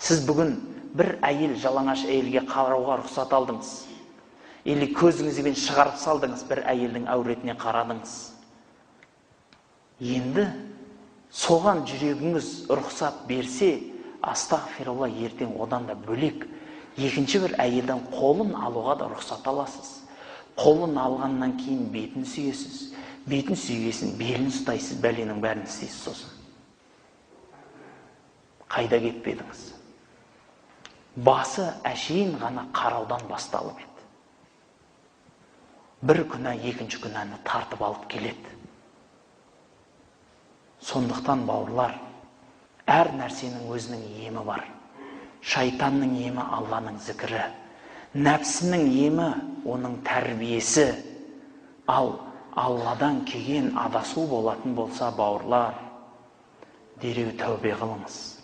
Сіз бүгін бір әйел, жалаңаш әйелге қарауға рұқсат алдыңыз. Или көзіңізбен шығарып салдыңыз, бір әйелдің әуретіне қарадыңыз. Енді соған жүрегіңіз рұқсат берсе, астағфиралла, ертең одан да бөлек екінші бір әйелдің қолын алуға да рұқсат аласыз. Қолын алғаннан кейін бетін сүйесіз. Бетін сүйесін, белін ұстайсыз, бәленің бәрін істейсіз сосын. Қайда кетпедіңіз? Басы әшейін ғана қараудан басталып еді. Бір күнә екінші күнәні тартып алып келеді. Сондықтан бауырлар, әр нәрсенің өзінің емі бар. Шайтанның емі Алланың зікірі, нәпсінің емі оның тәрбиесі. Ал Алладан келген адасу болатын болса, бауырлар, дереу тәубе қылыңыз.